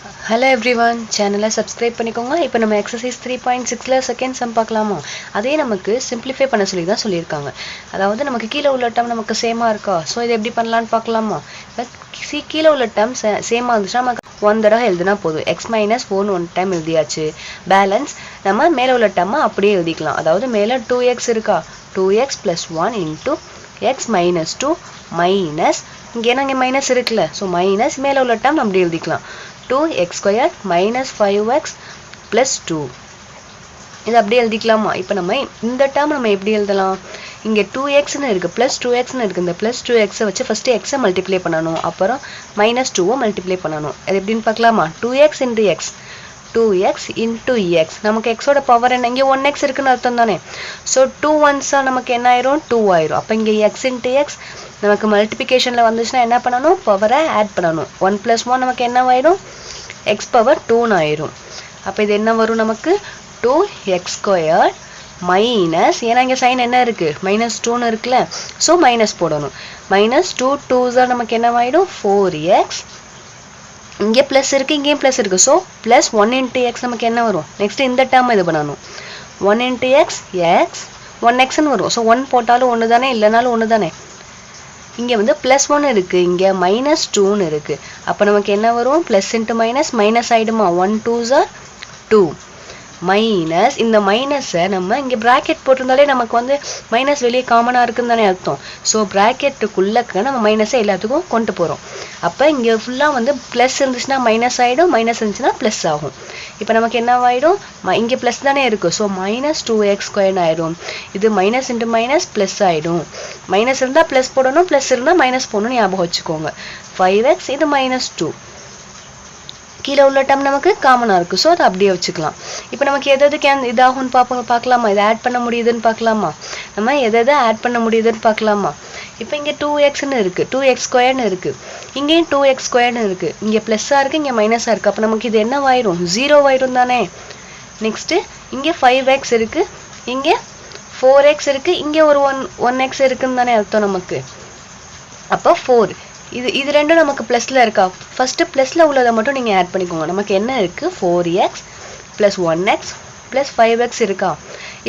Hello everyone, channel subscribe பண்ணிக்கோங்க. இப்போ நம்ம exercise 3.6ல செகண்ட் சம் பார்க்கலாமா? அதே நமக்கு simplify பண்ண சொல்லி தான் சொல்லிருக்காங்க. அதாவது நமக்கு கீழ உள்ள டேர்ம் நமக்கு சேமா இருக்கா? சோ இத எப்படி பண்ணலாம்னு பார்க்கலாமா? கீழ உள்ள டேர்ம் சேமா இருந்துச்சுனா நமக்கு 1 தடவை எழுதினா போதும். x - 4 1 டைம் எழுதியாச்சு. பேலன்ஸ் நம்ம மேல உள்ள டேர்ம் அப்படியே எழுதிக்கலாம். அதாவது மேல 2x இருக்கா? 2x + 1 * x - 2 மைனஸ் இங்க மைனஸ் இருக்குல. சோ மைனஸ் மேல உள்ள டேர்ம் அப்படியே எழுதிக்கலாம். 2x² - 5x + 2 இது அப்படியே எழுதிக்கலாமா? இப்போ நம்ம இந்த டேர்ம் நம்ம எப்படி எழுதலாம்? இங்க 2x ன்னு இருக்கு +2x ன்னு இருக்கு. இந்த +2x வச்சு ஃபர்ஸ்ட் x மல்டிப்ளை பண்ணனும். அப்புறம் -2 மல்டிப்ளை பண்ணனும். அது எப்படின்னு பார்க்கலாமா? 2x * x 2x * x நமக்கு x ஓட பவர் என்ன? இங்க 1x இருக்குன்னு அர்த்தம் தானே. சோ 2 1s நமக்கு என்ன ஆயிரும்? 2 ஆயிரும். அப்ப இங்க x * x நமக்கு மல்டிப்ளிகேஷன்ல வந்துச்சுனா என்ன பண்ணனும்? பவரை ஆட் பண்ணனும். 1 + 1 நமக்கு என்ன ஆயிரும்? x power 2 ன்னு ஆயிரும். அப்ப இது என்ன வரும் நமக்கு? 2x² மைனஸ் ஏன்னா இங்க சைன் என்ன இருக்கு? -2 ன்னு இருக்குல. சோ மைனஸ் போடணும். -2 2s நமக்கு என்ன ஆயிடும்? 4x இங்க பிளஸ் இருக்கு, இங்கேயும் பிளஸ் இருக்கு. சோ +1 * x நமக்கு என்ன வரும்? நெக்ஸ்ட் இந்த டேர்ம் இது பண்ணனும். 1 * x x 1x ன்னு வரும். சோ 1 போட்டாலும் 1 தானே, இல்லனாலும் 1 தானே. இங்க வந்து +1 இருக்கு, இங்க -2 ன்னு இருக்கு. அப்ப நமக்கு என்ன வரும்? + * மைனஸ் ஆயிடுமா? 1 2s 2 மைனஸ் இந்த மைனஸை நம்ம இங்க பிராக்கெட் போட்டிருந்தாலே நமக்கு வந்து மைனஸ் வெளியே காமனா இருக்குன்னு தானே அர்த்தம். சோ பிராக்கெட்டுக்குள்ளக்க நம்ம மைனஸை எல்லாத்துக்கும் கொண்டு போறோம். அப்ப இங்க ஃபுல்லா வந்து பிளஸ் இருந்துச்சுன்னா மைனஸ் ஆயிடும், மைனஸ் இருந்துச்சுன்னா பிளஸ் ஆகும். இப்போ நமக்கு என்ன ஆயிடும்? இங்க பிளஸ் தானே இருக்கு. சோ -2x² ஆயிடும். இது மைனஸ் * மைனஸ் பிளஸ் ஆயிடும். மைனஸ் இருந்தா பிளஸ் போடணும், பிளஸ் இருந்தா மைனஸ் போடணும், ஞாபகம் வச்சுக்கோங்க. 5x இது -2 கீழ உள்ள டேர்ம் நமக்கு காமனா இருக்கு. சோ அத அப்படியே வச்சுக்கலாம். இப்போ நமக்கு எது இதாகும்னு பார்க்கலாமா? இத ஆட் பண்ண முடியுதுன்னு பார்க்கலாமா? நம்ம எதை ஆட் பண்ண முடியுதுன்னு பார்க்கலாமா? இப்போ இங்க 2x ன்னு இருக்கு, 2x² ன்னு இருக்கு. இங்கேயும் 2x² ன்னு இருக்கு. இங்க பிளஸ்ஸா இருக்கு, இங்க மைனஸா இருக்கு. அப்ப நமக்கு இது என்ன ஆயிரும்? 0 ஆயிரும் தானே. நெக்ஸ்ட் இங்க 5x இருக்கு, இங்க 4x இருக்கு, இங்க ஒரு 1x இருக்குன்னு தானே அர்த்தம் நமக்கு. அப்ப 4 இது ரெண்டும் நமக்கு பிளஸ்ல இருக்கா? ஃபர்ஸ்ட் பிளஸ்ல உள்ளத மட்டும் நீங்க ஆட் பண்ணிக்கோங்க. நமக்கு என்ன இருக்கு? 4x + 1x + 5x இருக்கா?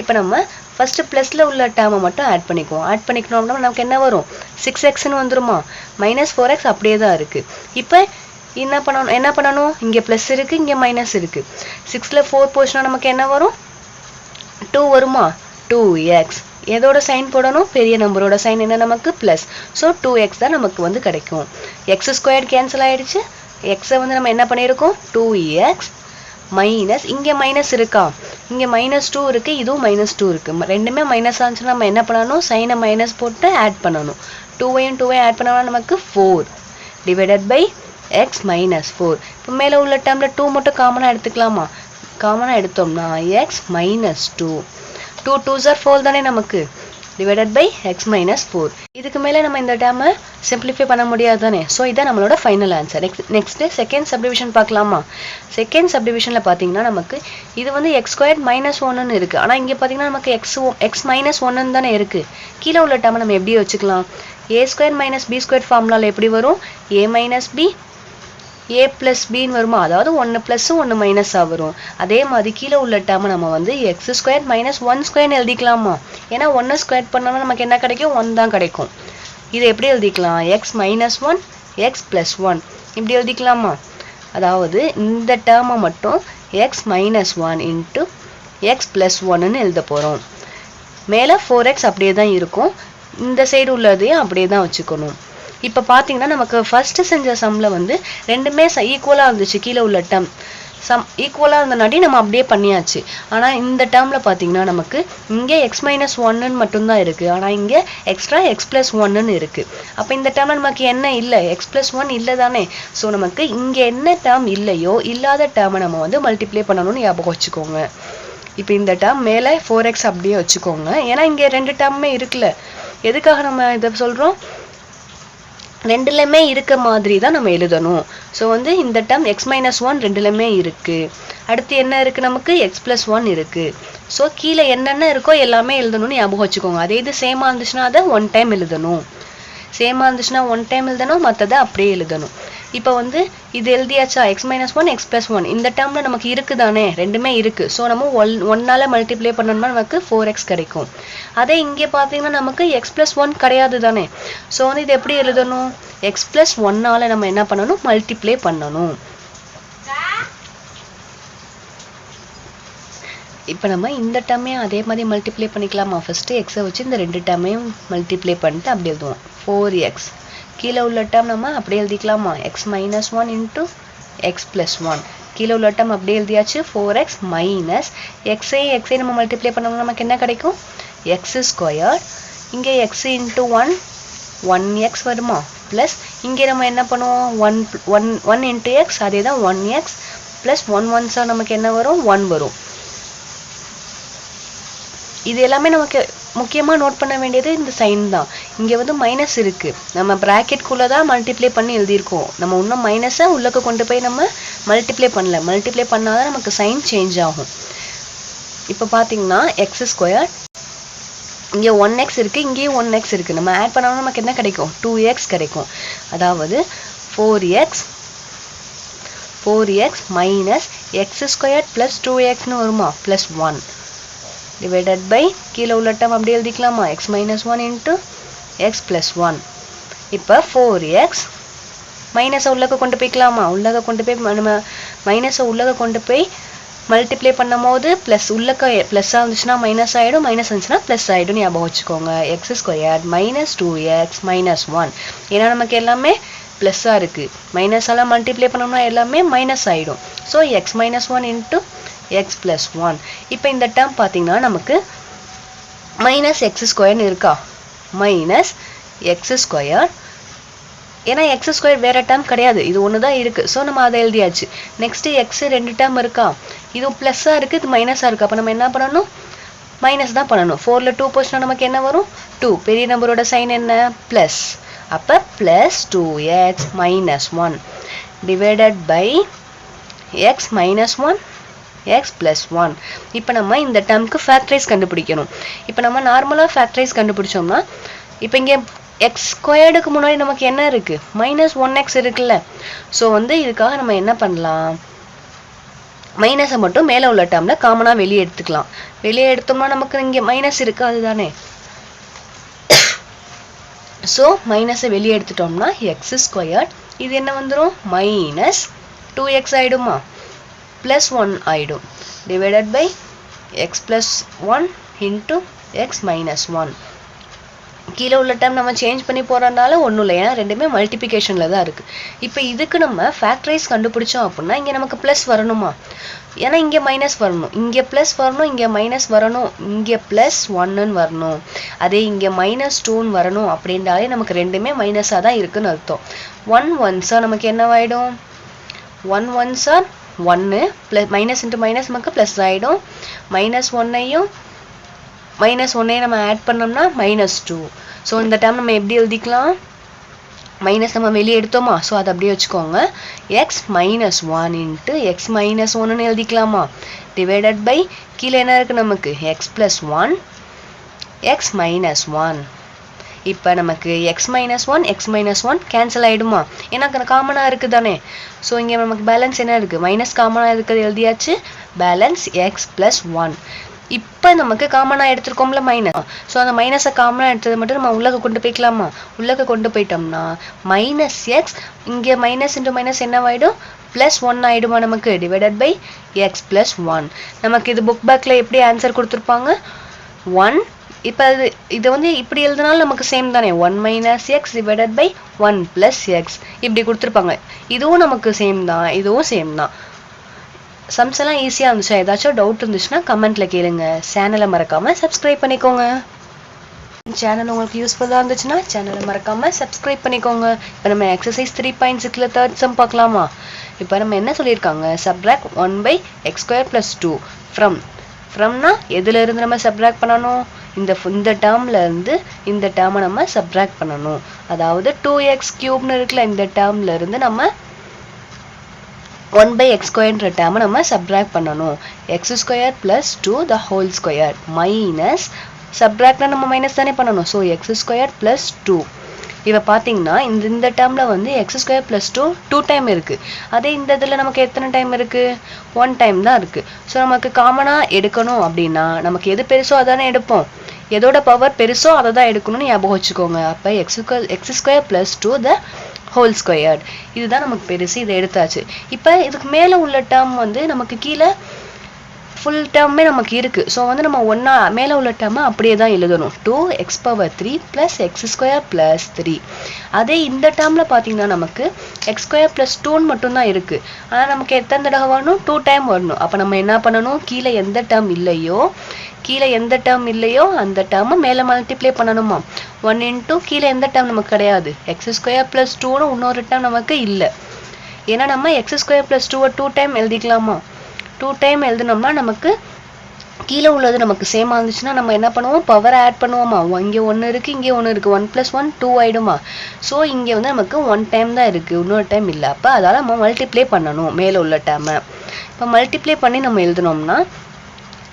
இப்போ நம்ம ஃபர்ஸ்ட் பிளஸ்ல உள்ள டேர்மை மட்டும் ஆட் பண்ணிக்குவோம். ஆட் பண்ணிக்கணும்னா நமக்கு என்ன வரும்? 6x ன்னு வந்துருமா? -4x அப்படியே தான் இருக்கு. இப்போ என்ன பண்ணனும்? இங்க பிளஸ் இருக்கு, இங்க மைனஸ் இருக்கு. 6ல 4 போச்சுனா நமக்கு என்ன வரும்? 2 வருமா? 2x எதோட சைன் போடணும்? பெரிய நம்பரோட சைன் என்ன நமக்கு? பிளஸ். சோ 2x தான் நமக்கு வந்து கிடைக்கும். x² கேன்சல் ஆயிடுச்சு. x வந்து நம்ம என்ன பண்ணிருக்கோம்? 2x மைனஸ் இங்க மைனஸ் இருக்கா? இங்க -2 இருக்கு, இதுவும் -2 இருக்கு. ரெண்டுமே மைனஸ் ஆச்சுனா நம்ம என்ன பண்ணனும்? சைனை மைனஸ் போட்டு ஆட் பண்ணனும். 2ஐயும் 2ஐயும் ஆட் பண்ணா நமக்கு 4 / x - 4. இப்போ மேல உள்ள டேர்ம்ல 2 மட்டும் காமனா எடுத்துக்கலாமா? காமனா எடுத்தோம்னா x - 2 2 2s 4 தானே நமக்கு / x - 4. இதுக்கு மேல நம்ம இந்த டேர்மை சிம்பிளிஃபை பண்ண முடியாது தானே. சோ இதான் நம்மளோட final answer. Next second subdivision பார்க்கலாமா? செகண்ட் சப்டிவிஷன்ல பாத்தீங்கன்னா நமக்கு இது வந்து x² - 1 ன்னு இருக்கு. ஆனா இங்க பாத்தீங்கன்னா நமக்கு x - 1 ன்னு தானே இருக்கு. கீழ உள்ள டேர்மை நம்ம எப்படி வச்சுக்கலாம்? a² - b² ஃபார்முலால எப்படி வரும்? a - b a + b ன்னு வருமா? அதாவது 1 + 1 மைனஸா வரும். அதே மாதிரி கீழ உள்ள டேர்ம் நம்ம வந்து x² - 1² ன்னு எழுதிக்கலாமா? ஏன்னா 1 ஸ்கொயர் பண்ணா நமக்கு என்ன கிடைக்கும்? 1 தான் கிடைக்கும். இது எப்படி எழுதிக்கலாம்? x - 1 x + 1 இப்படி எழுதிக்கலாமா? அதாவது இந்த டேர்மை மட்டும் x - 1 * x + 1 ன்னு எழுத போறோம். மேல 4x அப்படியே தான் இருக்கும். இந்த சைடு உள்ளதையும் அப்படியே தான் வச்சுக்கணும். இப்ப பாத்தீங்கன்னா நமக்கு ஃபர்ஸ்ட் செஞ்ச சம்ல வந்து ரெண்டுமே ஈக்குவலா இருந்துச்சு. கீழ உள்ள டேர்ம் சம் ஈக்குவலா இருந்தனாடி நம்ம அப்படியே பண்ணியாச்சு. ஆனா இந்த டேர்ம்ல பாத்தீங்கன்னா நமக்கு இங்க x - 1 ன்னு மட்டும் தான் இருக்கு. ஆனா இங்க எக்ஸ்ட்ரா x + 1 ன்னு இருக்கு. அப்ப இந்த டேர்ம்ல நமக்கு என்ன இல்ல? x + 1 இல்ல தானே. சோ நமக்கு இங்க என்ன டேர்ம் இல்லையோ இல்லாத டேர்மை நம்ம வந்து மல்டிப்ளை பண்ணணும்னு ஞாபகம் வச்சுக்கோங்க. இப்போ இந்த டேர்ம் மேல 4x அப்படியே வச்சுக்கோங்க. ஏன்னா இங்க ரெண்டு டேர்மே இருக்குல்ல. எதுக்காக நம்ம இத சொல்றோம்? ரெண்டுலயுமே இருக்க மாதிரி தான் நம்ம எழுதணும். சோ வந்து இந்த டேர்ம் x - 1 ரெண்டுலயுமே இருக்கு. அடுத்து என்ன இருக்கு நமக்கு? x + 1 இருக்கு. சோ கீழ என்னென்ன இருக்கோ எல்லாமே எழுதணும்னு ஞாபகம் வச்சுக்கோங்க. அதே இது சேமா இருந்துச்சுனா அத 1 டைம் எழுதணும். சேமா இருந்துச்சுனா 1 டைம் எழுதணும், மத்தத அப்படியே எழுதணும். இப்போ வந்து இது எழுதியாச்சா x minus 1 x plus 1 இந்த டேர்ம்ல நமக்கு இருக்குதானே ரெண்டுமே இருக்கு ஸோ நம்ம 1ஆல மல்டிப்ளை பண்ணோம்னா நமக்கு 4x கிடைக்கும் அதே இங்கே பார்த்தீங்கன்னா நமக்கு x plus 1 கிடையாது தானே ஸோ வந்து இது எப்படி எழுதணும் x plus 1ஆல நம்ம என்ன பண்ணணும் மல்டிப்ளை பண்ணணும் இப்போ நம்ம இந்த டேர்மையும் அதே மாதிரி மல்டிப்ளை பண்ணிக்கலாமா ஃபஸ்ட்டு எக்ஸை வச்சு இந்த ரெண்டு டேர்மையும் மல்டிப்ளை பண்ணிட்டு அப்படி எழுதுவோம் 4x கீழே உள்ள டேர்ம் நம்ம அப்படியே எழுதிக்கலாமா x minus 1 into x plus 1 கீழே உள்ள டேர்ம் அப்படியே எழுதியாச்சு 4x minus xஐ நம்ம மல்டிப்ளை பண்ணோம்னா நமக்கு என்ன கிடைக்கும் x ஸ்கொயர் இங்கே x into 1 1x வருமா ப்ளஸ் இங்கே நம்ம என்ன பண்ணுவோம் 1 into x அதே தான் 1x ப்ளஸ் 1 1s நமக்கு என்ன வரும் 1 வரும் இது எல்லாமே நமக்கு முக்கியமா நோட் பண்ண வேண்டியது இந்த சைன் தான் இங்க வந்து மைனஸ் இருக்கு நம்ம பிராக்கெட் குள்ள தான் மல்டிப்ளை பண்ணி எழுதி இருக்கோம் நம்ம இன்னும் மைனஸை உள்ளக்க கொண்டு போய் நம்ம மல்டிப்ளை பண்ணல மல்டிப்ளை பண்ணாதான் நமக்கு சைன் சேஞ்ச் ஆகும் இப்போ பாத்தீங்கன்னா x2 இங்க 1x இருக்கு இங்கேயும் 1x இருக்கு நம்ம ஆட் பண்ணா நமக்கு என்ன கிடைக்கும் 2x கிடைக்கும் அதாவது 4x minus x2 plus 2x னு வருமா plus 1 divided by கீழே உள்ள டேர்ம் அப்படியே எழுதிக்கலாமா x minus 1 into x plus 1 இப்போ 4x மைனஸை உள்ளக்க கொண்டு போய்க்கலாமா உள்ளக்க கொண்டு போய் நம்ம மைனஸை உள்ளக்க கொண்டு போய் மல்டிப்ளை பண்ணும்போது ப்ளஸ் உள்ளக்க ப்ளஸ்ஸாக இருந்துச்சுன்னா மைனஸ் ஆகிடும் மைனஸ் இருந்துச்சுன்னா ப்ளஸ் ஆகிடும் ஞாபகம் வச்சுக்கோங்க x² minus 2x minus 1 ஏன்னா நமக்கு எல்லாமே ப்ளஸ்ஸாக இருக்குது மைனஸால் மல்டிப்ளை பண்ணோம்னா எல்லாமே மைனஸ் ஆகிடும் so x minus 1 into x plus 1 இப்போ இந்த டேர்ம் பாத்தீங்கன்னா நமக்கு -x² இருக்கா -x² ஏன்னா x² வேற டேர்ம் கிடையாது இது ஒன்னு தான் இருக்கு சோ நம்ம அதை எழுதியாச்சு நெக்ஸ்ட் x ரெண்டு டேர்ம் இருக்கா இது பிளஸ்ஸா இருக்கு இது மைனஸா இருக்கு அப்ப நம்ம என்ன பண்ணனும் மைனஸ் தான் பண்ணனும் 4 ல 2 போச்சுனா நமக்கு என்ன வரும் 2 பெரிய நம்பரோட சைன் என்ன பிளஸ் அப்ப +2x - 1 divided by x minus 1 x plus 1 இப்போ நம்ம இந்த டேர்ம்க்கு ஃபேக்டரைஸ் கண்டுபிடிக்கணும் இப்போ நம்ம நார்மலா ஃபேக்டரைஸ் கண்டுபிடிச்சோம்னா இப்போ இங்க x ஸ்கொயர்டுக்கு முன்னாடி நமக்கு என்ன இருக்கு -1x இருக்குல்ல சோ வந்து இதுக்காக நம்ம என்ன பண்ணலாம் மைனஸை மட்டும் மேல உள்ள டேர்ம்ல காமனா வெளிய எடுத்துக்கலாம் வெளிய எடுத்தோம்னா நமக்கு இங்க மைனஸ் இருக்கு அதுதானே சோ மைனஸை வெளிய எடுத்துட்டோம்னா x² இது என்ன வந்துரும் -2x ஆயிடுமா plus 1 ஆயிடும் divided by x plus 1 into x minus 1 கீழ உள்ள டேர்ம் நம்ம சேஞ்ச் பண்ணி போறனால ஒண்ணும் இல்ல ஏன்னா ரெண்டுமே மல்டிப்ளிகேஷன்ல தான் இருக்கு இப்போ இதுக்கு நம்ம ஃபேக்டரைஸ் கண்டுபிடிச்சோம் அப்படினா இங்க நமக்கு பிளஸ் வரணுமா ஏன்னா இங்க மைனஸ் வரணும் இங்க பிளஸ் வரணும் இங்க மைனஸ் வரணும் இங்க +1 ன்னு வரணும் அதே இங்க -2 ன்னு வரணும் அப்படின்றாலே நமக்கு ரெண்டுமே மைனஸா தான் இருக்குன்னு அர்த்தம் 1 1s நமக்கு என்னவாயிடும் 1 1s 1 plus minus into minus நமக்கு plus ஆயிடும் -1 ஐயும் -1 நம்ம ஆட் பண்ணோம்னா -2 சோ இந்த டேர்ம் நம்ம எப்படி எழுதிக்கலாம் மைனஸ் நம்ம வெளிய எடுத்தோமா சோ அத அப்படியே வச்சுக்கோங்க x -1 into x -1 ன்னு எழுதிக்கலாமா divided by கீழ என்ன இருக்கு நமக்கு x plus 1 x minus 1 இப்போ நமக்கு x -1 கேன்சல் ஆயிடுமா ஏன்னா காமனா இருக்கு தானே சோ இங்க நமக்கு பேலன்ஸ் என்ன இருக்கு மைனஸ் காமனா இருக்குது எழுதியாச்சு பேலன்ஸ் x plus 1 இப்போ நமக்கு காமனா எடுத்துக்கோம்ல மைனஸ் சோ அந்த மைனஸை காமனா எடுத்தது மட்டும் நம்ம உள்ளக்க கொண்டு போய்க்கலாமா உள்ளக்க கொண்டு போய்ட்டோம்னா -x இங்க மைனஸ் into மைனஸ் என்னவாயிடும் +1 ஆயிடுமா நமக்கு divided by x plus 1 நமக்கு இது புக் பேக்ல எப்படி ஆன்சர் கொடுத்திருப்பாங்க 1 இப்போ இது வந்து இப்படி எழுதினாலும் நமக்கு சேம் தானே 1 - x divided by 1 plus x இப்படி கொடுத்திருப்பாங்க இதுவும் நமக்கு சேம் தான் இதுவும் சேம் தான் சம்ஸ் எல்லாம் ஈஸியா இருந்துச்சு ஏதாச்சும் டவுட் இருந்துச்சுனா கமெண்ட்ல கேளுங்க சேனலை மறக்காம சப்ஸ்கிரைப் பண்ணிக்கோங்க சேனல் உங்களுக்கு யூஸ்ஃபுல்லா இருந்துச்சுனா சேனலை மறக்காம சப்ஸ்கிரைப் பண்ணிக்கோங்க இப்போ நம்ம எக்சர்சைஸ் 3.6ல தேர்ட் சம் பார்க்கலாமா இப்போ நம்ம என்ன சொல்லிருக்காங்க subtract 1/x² + 2 fromனா எதுல இருந்து நம்ம சப்ட்ராக்ட் பண்ணனும் இந்த டேர்ம்ல இருந்து இந்த டேர்மை நம்ம சப்ட்ராக்ட் பண்ணனும் அதாவது 2x³ ன்னு இருக்குல இந்த டேர்ம்ல இருந்து நம்ம 1/x² ன்ற டேர்மை நம்ம சப்ட்ராக்ட் பண்ணனும் x² + 2 the whole square minus சப்ட்ராக்ட்னா நம்ம மைனஸ் தானே பண்ணனும் சோ x² + 2 இப்போ பார்த்தீங்கன்னா இந்த டேர்மில் வந்து x² + 2 2 டைம் இருக்குது. அதே இந்த இதில் நமக்கு எத்தனை டைம் இருக்குது? 1 டைம் தான் இருக்குது. ஸோ நமக்கு காமனாக எடுக்கணும் அப்படின்னா நமக்கு எது பெருசோ அதானே எடுப்போம். எதோட பவர் பெருசோ அதை தான் எடுக்கணும்னு ஞாபகம் வச்சுக்கோங்க. அப்போ x² + 2 the whole squared. இதுதான் நமக்கு பெருசு, இதை எடுத்தாச்சு. இப்போ இதுக்கு மேலே உள்ள டேர்ம் வந்து நமக்கு கீழே ஃபுல் டேர்மே நமக்கு இருக்குது. ஸோ வந்து நம்ம ஒன்றா மேலே உள்ள டேர்மை அப்படியே தான் எழுதணும். 2x³ + x² + 3. அதே இந்த டேர்மில் பார்த்தீங்கன்னா நமக்கு x² + 2 மட்டும்தான் இருக்குது. ஆனால் நமக்கு எத்தனை தடவை வரணும்? 2 டைம் வரணும். அப்போ நம்ம என்ன பண்ணணும்? கீழே எந்த டேர்ம் இல்லையோ அந்த டேர்மை மேலே மல்டிப்ளை பண்ணணுமா? 1 × கீழே எந்த டேர்ம் நமக்கு கிடையாது. x² + 2ன்னு இன்னொரு டேர்ம் நமக்கு இல்லை. ஏன்னா நம்ம x² + 2 2 டைம் எழுதிக்கலாமா? 2 டைம் எழுதினோம்னா நமக்கு கீழே உள்ளது நமக்கு சேமாக இருந்துச்சுன்னா நம்ம என்ன பண்ணுவோம்? பவர் ஆட் பண்ணுவோமா? இங்கே 1 இருக்குது, இங்கே 1 இருக்குது. 1 + 1 2 ஆகிடுமா? ஸோ இங்கே வந்து நமக்கு 1 டைம் தான் இருக்குது, இன்னொரு டைம் இல்லை. அப்போ அதால் நம்ம மல்டிப்ளை பண்ணணும் மேலே உள்ள டேர்மை. இப்போ மல்டிப்ளை பண்ணி நம்ம எழுதினோம்னா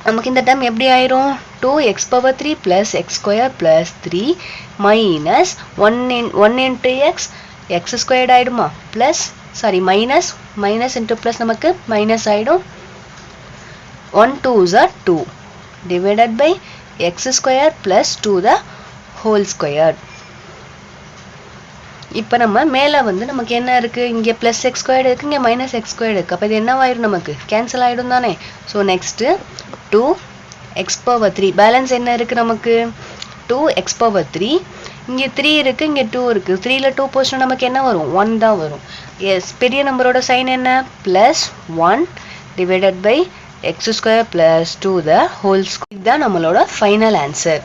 நமக்கு இந்த டேர்ம் எப்படி ஆயிரும்? 2x³ + x² + 3 மைனஸ் 1 × x² ஆகிடுமா? மைனஸ் இன்ட்டு ப்ளஸ் நமக்கு மைனஸ் ஆகிடும். 1 2s are 2 divided by x² + 2 the whole squared. இப்போ நம்ம மேலே வந்து நமக்கு என்ன இருக்குது? இங்கே +x² இருக்குது, இங்கே -x² இருக்குது. அப்போ இது என்னவாயிடும்? நமக்கு கேன்சல் ஆகிடும் தானே. ஸோ நெக்ஸ்ட்டு 2x³ பேலன்ஸ் என்ன இருக்குது நமக்கு? 2x³ இங்கே 3 இருக்குது, இங்கே 2 இருக்குது. 3ல் 2 போச்சுன்னா நமக்கு என்ன வரும்? 1 தான் வரும். எஸ், பெரிய நம்பரோட சைன் என்ன? +1 divided by x² + 2 the whole square. இதுதான் நம்மளோட ஃபைனல் ஆன்சர்.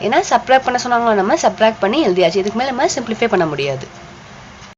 ஏன்னா சப்ராக்ட் பண்ண சொன்னாங்களோ, நம்ம சப்ராக்ட் பண்ணி எழுதியாச்சு. இதுக்கு மேலே நம்ம சிம்பிளிஃபை பண்ண முடியாது.